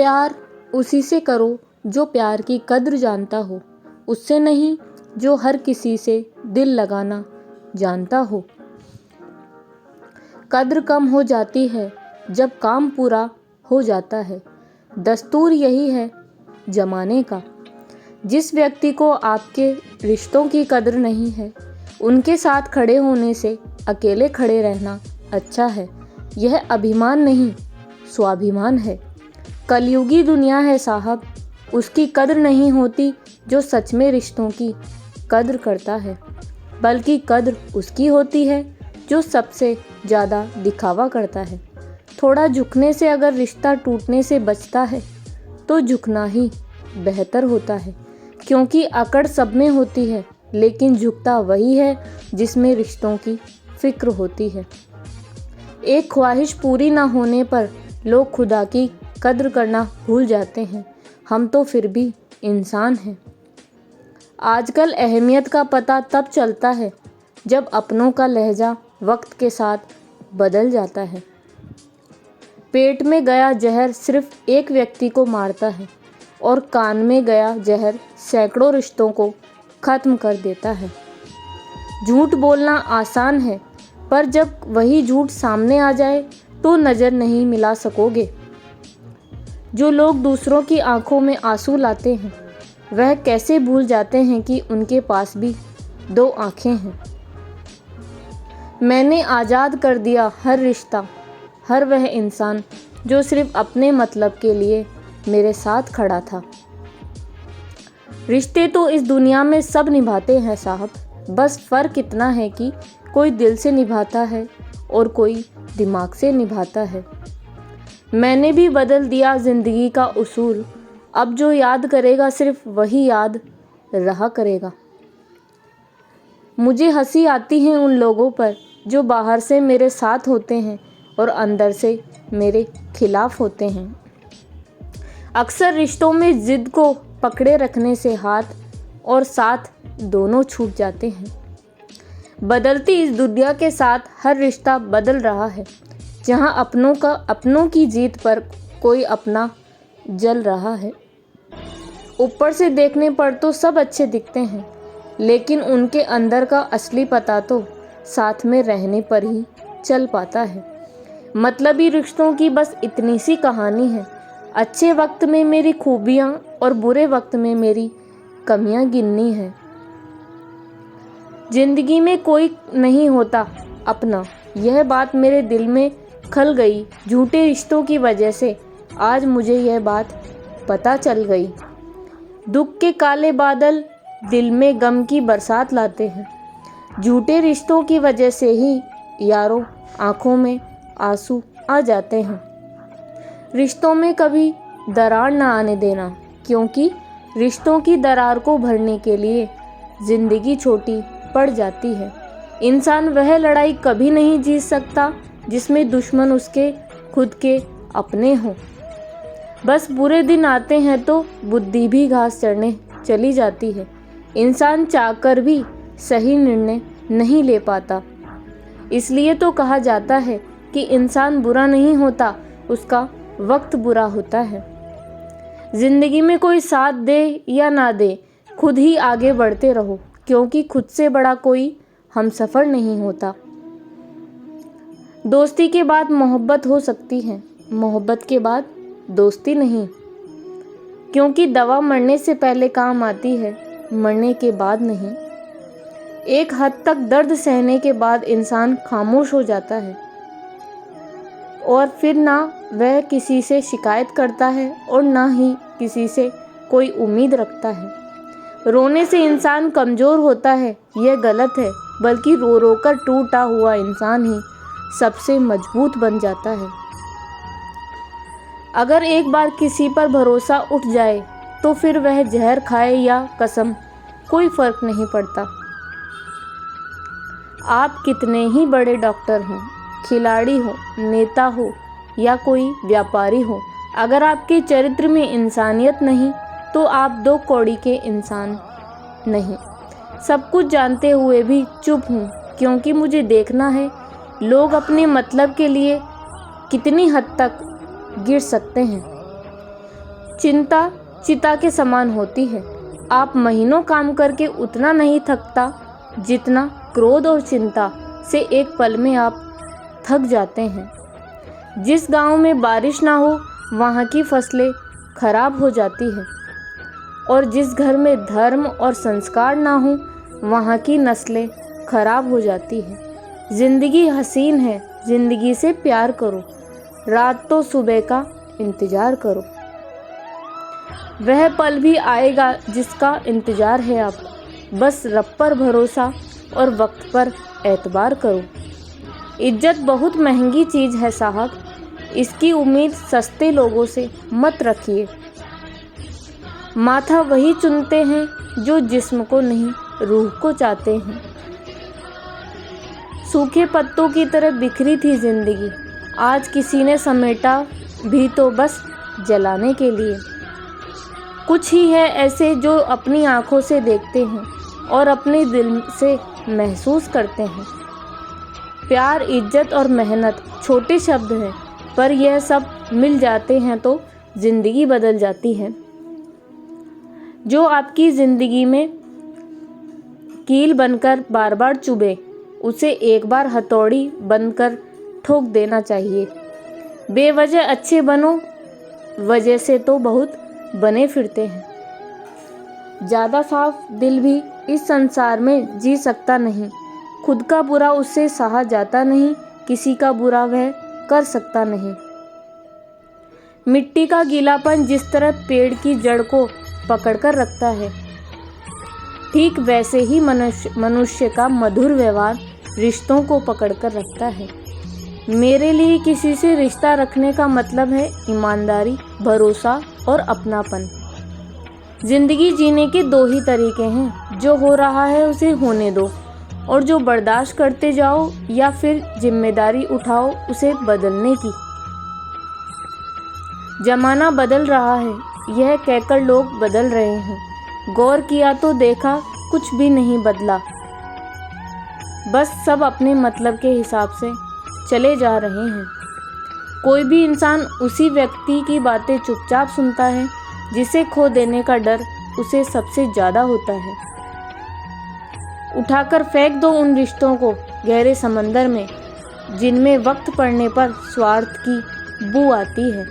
प्यार उसी से करो जो प्यार की कद्र जानता हो, उससे नहीं जो हर किसी से दिल लगाना जानता हो। कद्र कम हो जाती है जब काम पूरा हो जाता है, दस्तूर यही है जमाने का। जिस व्यक्ति को आपके रिश्तों की कद्र नहीं है, उनके साथ खड़े होने से अकेले खड़े रहना अच्छा है। यह अभिमान नहीं, स्वाभिमान है। कलयुगी दुनिया है साहब, उसकी कद्र नहीं होती जो सच में रिश्तों की कद्र करता है, बल्कि कद्र उसकी होती है जो सबसे ज़्यादा दिखावा करता है। थोड़ा झुकने से अगर रिश्ता टूटने से बचता है तो झुकना ही बेहतर होता है, क्योंकि अकड़ सब में होती है, लेकिन झुकता वही है जिसमें रिश्तों की फिक्र होती है। एक ख्वाहिश पूरी ना होने पर लोग खुदा की कद्र करना भूल जाते हैं। हम तो फिर भी इंसान हैं। आजकल अहमियत का पता तब चलता है जब अपनों का लहजा वक्त के साथ बदल जाता है। पेट में गया जहर सिर्फ एक व्यक्ति को मारता है और कान में गया जहर सैकड़ों रिश्तों को खत्म कर देता है। झूठ बोलना आसान है, पर जब वही झूठ सामने आ जाए तो नज़र नहीं मिला सकोगे। जो लोग दूसरों की आंखों में आंसू लाते हैं, वह कैसे भूल जाते हैं कि उनके पास भी दो आंखें हैं। मैंने आज़ाद कर दिया हर रिश्ता, हर वह इंसान जो सिर्फ अपने मतलब के लिए मेरे साथ खड़ा था। रिश्ते तो इस दुनिया में सब निभाते हैं साहब, बस फ़र्क इतना है कि कोई दिल से निभाता है और कोई दिमाग से निभाता है। मैंने भी बदल दिया ज़िंदगी का उसूल, अब जो याद करेगा सिर्फ वही याद रहा करेगा। मुझे हंसी आती है उन लोगों पर जो बाहर से मेरे साथ होते हैं और अंदर से मेरे खिलाफ होते हैं। अक्सर रिश्तों में ज़िद को पकड़े रखने से हाथ और साथ दोनों छूट जाते हैं। बदलती इस दुनिया के साथ हर रिश्ता बदल रहा है, जहां अपनों की जीत पर कोई अपना जल रहा है। ऊपर से देखने पर तो सब अच्छे दिखते हैं, लेकिन उनके अंदर का असली पता तो साथ में रहने पर ही चल पाता है। मतलबी रिश्तों की बस इतनी सी कहानी है। अच्छे वक्त में मेरी खूबियाँ और बुरे वक्त में मेरी कमियाँ गिननी है। जिंदगी में कोई नहीं होता अपना, यह बात मेरे दिल में खल गई। झूठे रिश्तों की वजह से आज मुझे यह बात पता चल गई। दुख के काले बादल दिल में गम की बरसात लाते हैं। झूठे रिश्तों की वजह से ही यारों आंखों में आंसू आ जाते हैं। रिश्तों में कभी दरार ना आने देना, क्योंकि रिश्तों की दरार को भरने के लिए ज़िंदगी छोटी पड़ जाती है। इंसान वह लड़ाई कभी नहीं जीत सकता जिसमें दुश्मन उसके खुद के अपने हों। बस बुरे दिन आते हैं तो बुद्धि भी घास चढ़ने चली जाती है। इंसान चाहकर भी सही निर्णय नहीं ले पाता। इसलिए तो कहा जाता है कि इंसान बुरा नहीं होता, उसका वक्त बुरा होता है। जिंदगी में कोई साथ दे या ना दे, खुद ही आगे बढ़ते रहो, क्योंकि खुद से बड़ा कोई हमसफर नहीं होता। दोस्ती के बाद मोहब्बत हो सकती है, मोहब्बत के बाद दोस्ती नहीं, क्योंकि दवा मरने से पहले काम आती है, मरने के बाद नहीं। एक हद तक दर्द सहने के बाद इंसान खामोश हो जाता है और फिर ना वह किसी से शिकायत करता है और ना ही किसी से कोई उम्मीद रखता है। रोने से इंसान कमज़ोर होता है, यह गलत है, बल्कि रो रो कर टूटा हुआ इंसान ही सबसे मजबूत बन जाता है। अगर एक बार किसी पर भरोसा उठ जाए तो फिर वह जहर खाए या कसम, कोई फ़र्क नहीं पड़ता। आप कितने ही बड़े डॉक्टर हों, खिलाड़ी हो, नेता हो या कोई व्यापारी हो, अगर आपके चरित्र में इंसानियत नहीं तो आप दो कौड़ी के इंसान नहीं। सब कुछ जानते हुए भी चुप हूँ, क्योंकि मुझे देखना है लोग अपने मतलब के लिए कितनी हद तक गिर सकते हैं। चिंता चिता के समान होती है। आप महीनों काम करके उतना नहीं थकता जितना क्रोध और चिंता से एक पल में आप थक जाते हैं। जिस गांव में बारिश ना हो वहाँ की फसलें खराब हो जाती है और जिस घर में धर्म और संस्कार ना हो वहाँ की नस्लें खराब हो जाती है। जिंदगी हसीन है, जिंदगी से प्यार करो, रात तो सुबह का इंतजार करो। वह पल भी आएगा जिसका इंतजार है आपको, बस रब पर भरोसा और वक्त पर एतबार करो। इज्जत बहुत महंगी चीज़ है साहब, इसकी उम्मीद सस्ते लोगों से मत रखिए। माथा वही चुनते हैं जो जिस्म को नहीं रूह को चाहते हैं। सूखे पत्तों की तरह बिखरी थी जिंदगी, आज किसी ने समेटा भी तो बस जलाने के लिए। कुछ ही है ऐसे जो अपनी आंखों से देखते हैं और अपने दिल से महसूस करते हैं। प्यार, इज्जत और मेहनत छोटे शब्द हैं, पर यह सब मिल जाते हैं तो जिंदगी बदल जाती है। जो आपकी जिंदगी में कील बनकर बार बार चुभे, उसे एक बार हथौड़ी बनकर ठोक देना चाहिए। बेवजह अच्छे बनो, वजह से तो बहुत बने फिरते हैं। ज़्यादा साफ दिल भी इस संसार में जी सकता नहीं। खुद का बुरा उससे सहा जाता नहीं, किसी का बुरा वह कर सकता नहीं। मिट्टी का गीलापन जिस तरह पेड़ की जड़ को पकड़कर रखता है, ठीक वैसे ही मनुष्य का मधुर व्यवहार रिश्तों को पकड़कर रखता है। मेरे लिए किसी से रिश्ता रखने का मतलब है ईमानदारी, भरोसा और अपनापन। जिंदगी जीने के दो ही तरीके हैं, जो हो रहा है उसे होने दो और जो बर्दाश्त करते जाओ या फिर जिम्मेदारी उठाओ उसे बदलने की। जमाना बदल रहा है, यह कहकर लोग बदल रहे हैं। गौर किया तो देखा कुछ भी नहीं बदला, बस सब अपने मतलब के हिसाब से चले जा रहे हैं। कोई भी इंसान उसी व्यक्ति की बातें चुपचाप सुनता है जिसे खो देने का डर उसे सबसे ज़्यादा होता है। उठाकर फेंक दो उन रिश्तों को गहरे समंदर में, जिनमें वक्त पड़ने पर स्वार्थ की बू आती है।